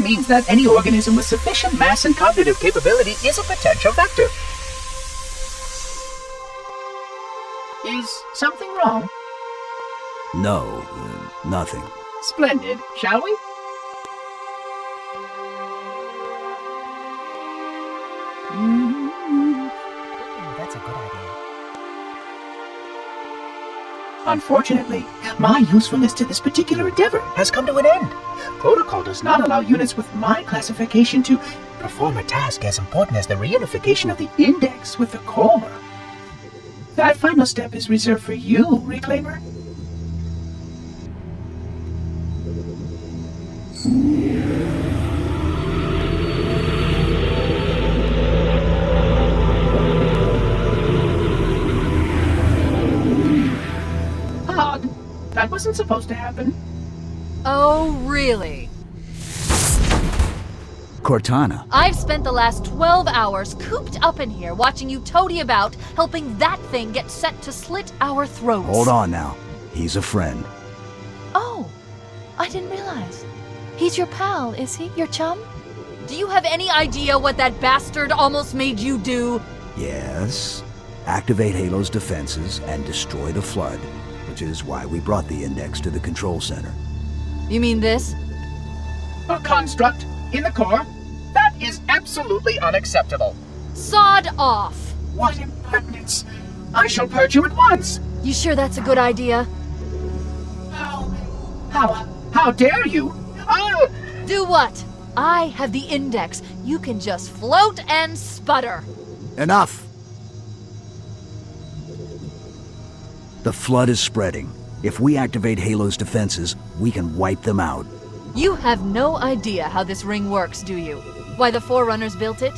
means that any organism with sufficient mass and cognitive capability is a potential vector. Is something wrong? No, nothing. Splendid, shall we? That's a good idea. Unfortunately, my usefulness to this particular endeavor has come to an end. Protocol does not allow units with my classification to perform a task as important as the reunification of the index with the core. That final step is reserved for you, Reclaimer. Odd. That wasn't supposed to happen. Oh, really? Cortana. I've spent the last 12 hours cooped up in here watching you toady about, helping that thing get set to slit our throats. Hold on now. He's a friend. Oh, I didn't realize. He's your pal, is he? Your chum? Do you have any idea what that bastard almost made you do? Yes. Activate Halo's defenses and destroy the Flood, which is why we brought the index to the control center. You mean this? A construct in the core? That is absolutely unacceptable. Sod off! What impertinence! I shall purge you at once! You sure that's a good idea? How dare you? Oh! Do what? I have the index. You can just float and sputter. Enough! The Flood is spreading. If we activate Halo's defenses, we can wipe them out. You have no idea how this ring works, do you? Why the Forerunners built it?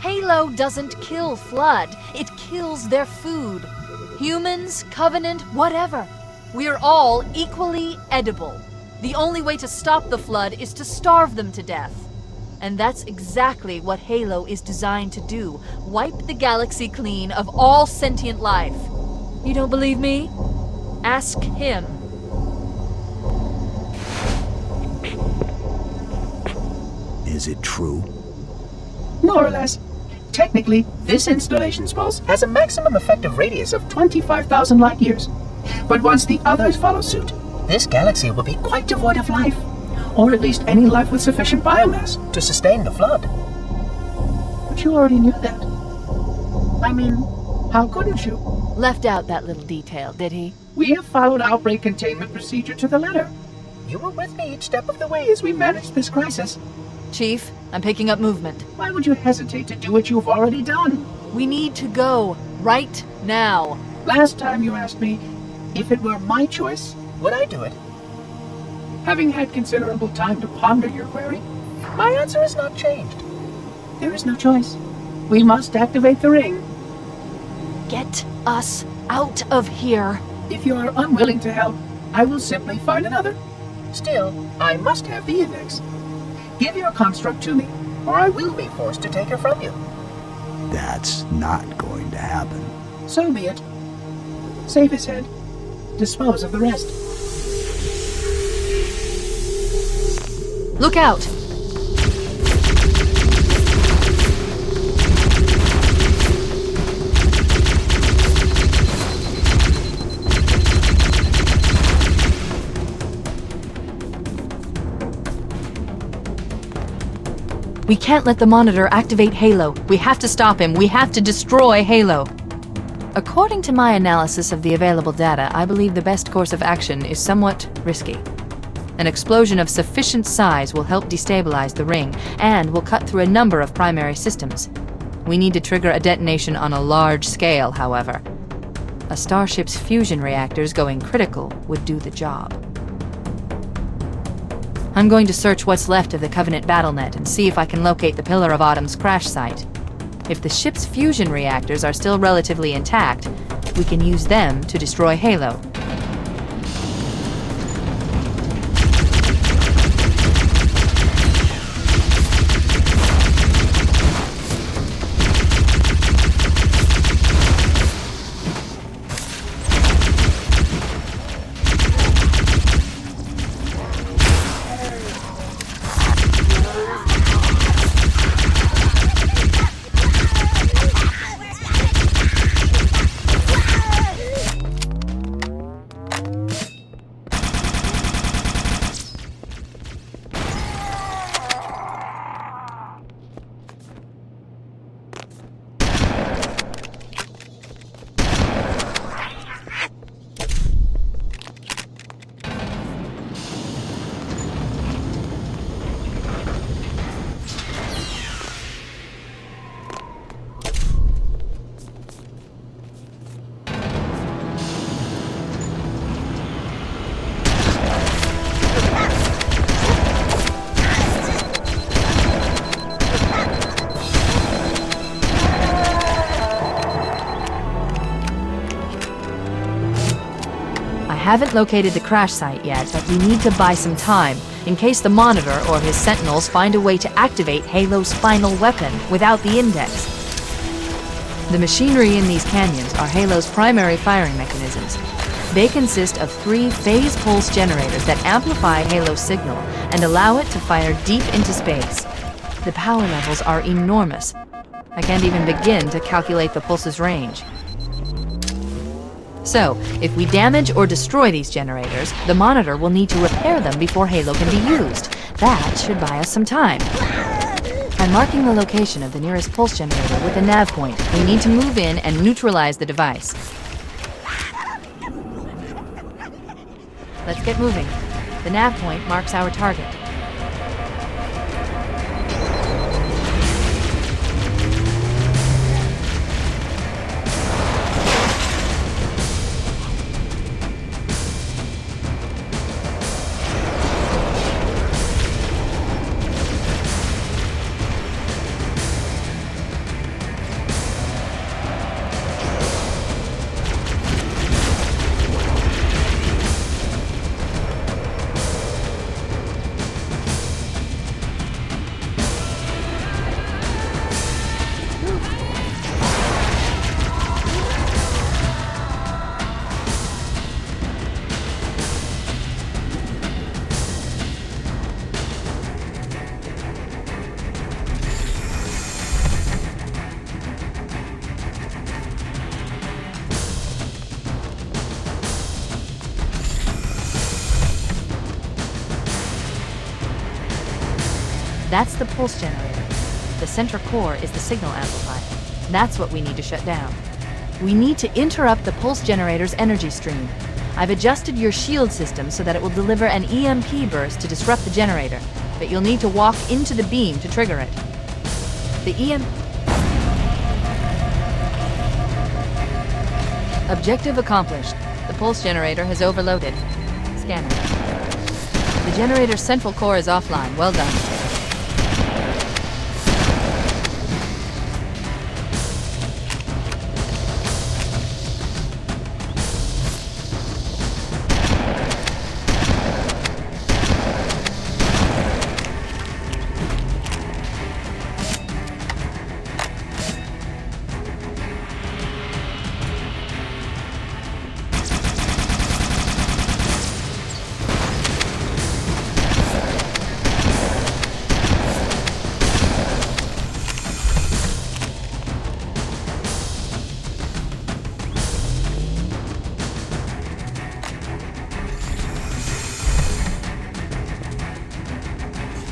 Halo doesn't kill Flood. It kills their food. Humans, Covenant, whatever. We're all equally edible. The only way to stop the Flood is to starve them to death. And that's exactly what Halo is designed to do. Wipe the galaxy clean of all sentient life. You don't believe me? Ask him. Is it true? More or less. Technically, this installation's pulse has a maximum effective radius of 25,000 light years. But once the others follow suit, this galaxy will be quite devoid of life. Or at least any life with sufficient biomass to sustain the Flood. But you already knew that. I mean, how couldn't you? Left out that little detail, did he? We have followed outbreak containment procedure to the letter. You were with me each step of the way as we managed this crisis. Chief, I'm picking up movement. Why would you hesitate to do what you've already done? We need to go. Right now. Last time you asked me, if it were my choice, would I do it? Having had considerable time to ponder your query, my answer has not changed. There is no choice. We must activate the ring. Get us out of here. If you are unwilling to help, I will simply find another. Still, I must have the index. Give your construct to me, or I will be forced to take her from you. That's not going to happen. So be it. Save his head. Dispose of the rest. Look out! We can't let the Monitor activate Halo. We have to stop him. We have to destroy Halo. According to my analysis of the available data, I believe the best course of action is somewhat risky. An explosion of sufficient size will help destabilize the ring, and will cut through a number of primary systems. We need to trigger a detonation on a large scale, however. A starship's fusion reactors going critical would do the job. I'm going to search what's left of the Covenant BattleNet and see if I can locate the Pillar of Autumn's crash site. If the ship's fusion reactors are still relatively intact, we can use them to destroy Halo. haven't located the crash site yet, but we need to buy some time in case the Monitor or his Sentinels find a way to activate Halo's final weapon without the Index. The machinery in these canyons are Halo's primary firing mechanisms. They consist of 3 phase pulse generators that amplify Halo's signal and allow it to fire deep into space. The power levels are enormous. I can't even begin to calculate the pulse's range. So, if we damage or destroy these generators, the Monitor will need to repair them before Halo can be used. That should buy us some time. I'm marking the location of the nearest pulse generator with a nav point. We need to move in and neutralize the device. Let's get moving. The nav point marks our target. That's the pulse generator. The center core is the signal amplifier. That's what we need to shut down. We need to interrupt the pulse generator's energy stream. I've adjusted your shield system so that it will deliver an EMP burst to disrupt the generator, but you'll need to walk into the beam to trigger it. The Objective accomplished. The pulse generator has overloaded. Scanning. The generator's central core is offline. Well done.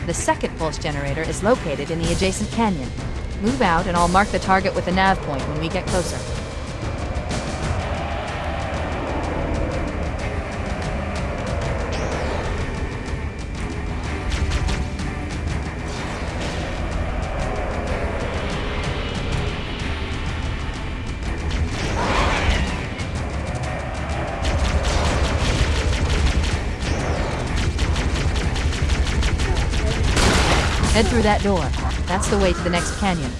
The second pulse generator is located in the adjacent canyon. Move out and I'll mark the target with a nav point when we get closer. Head through that door. That's the way to the next canyon.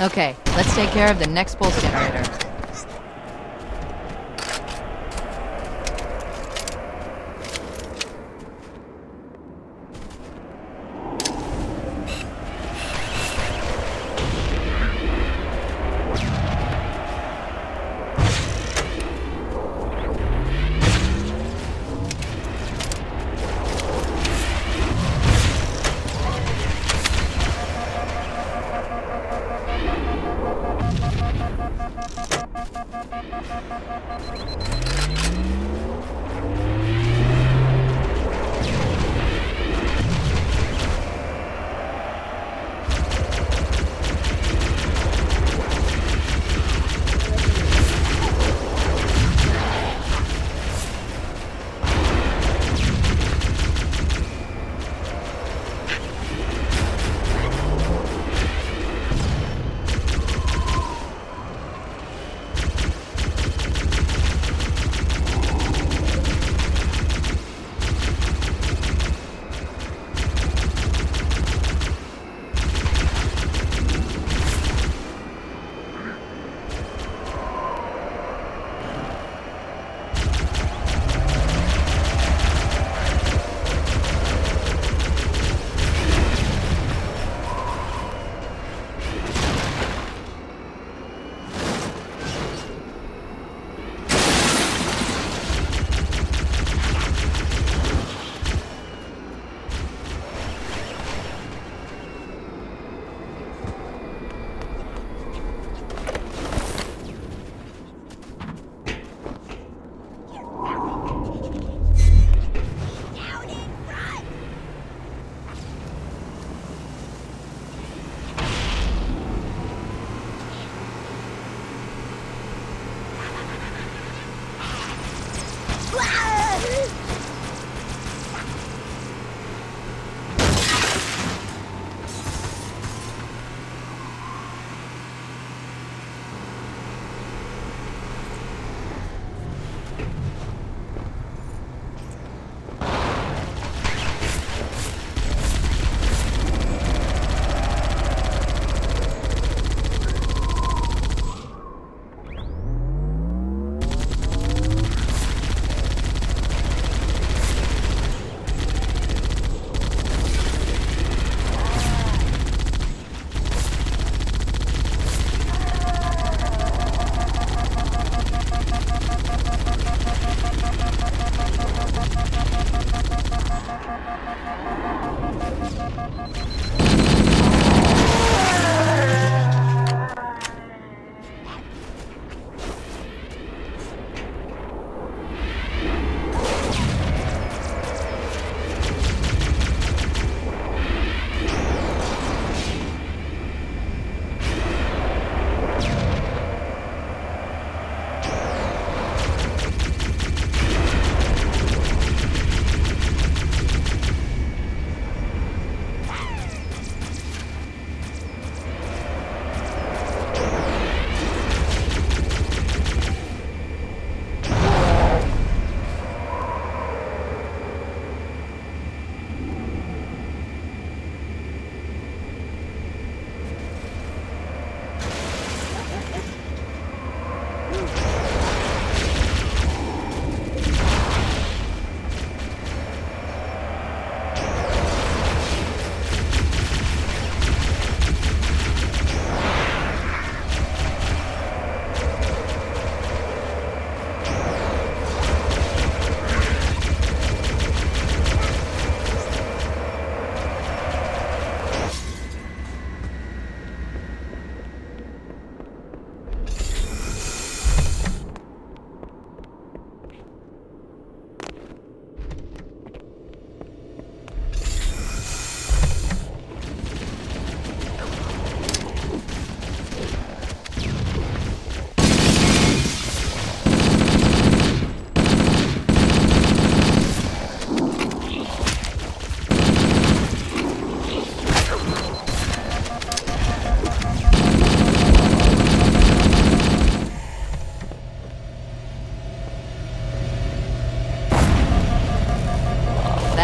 Okay, let's take care of the next pulse generator.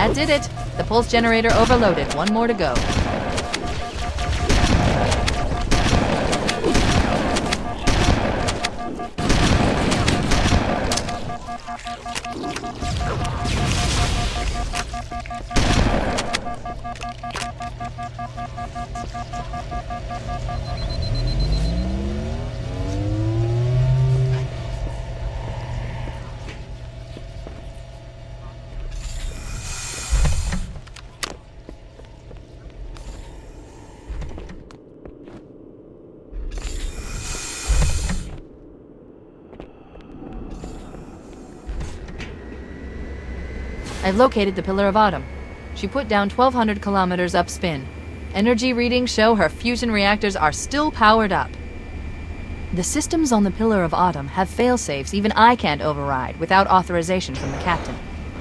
That did it. The pulse generator overloaded. One more to go. I've located the Pillar of Autumn. She put down 1,200 kilometers upspin. Energy readings show her fusion reactors are still powered up. The systems on the Pillar of Autumn have failsafes even I can't override without authorization from the captain.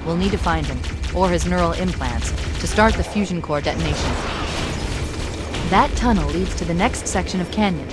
We'll need to find him, or his neural implants, to start the fusion core detonation. That tunnel leads to the next section of canyon.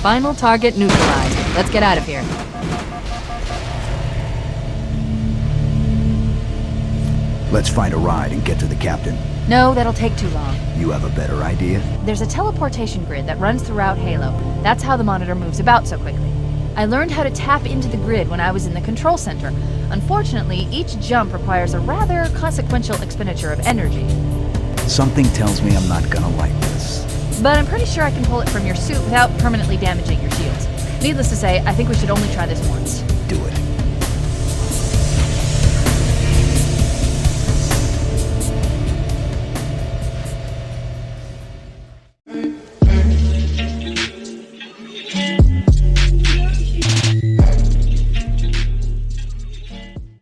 Final target neutralized. Let's get out of here. Let's find a ride and get to the captain. No, that'll take too long. You have a better idea? There's a teleportation grid that runs throughout Halo. That's how the monitor moves about so quickly. I learned how to tap into the grid when I was in the control center. Unfortunately, each jump requires a rather consequential expenditure of energy. Something tells me I'm not gonna like this. But I'm pretty sure I can pull it from your suit without permanently damaging your shields. Needless to say, I think we should only try this once.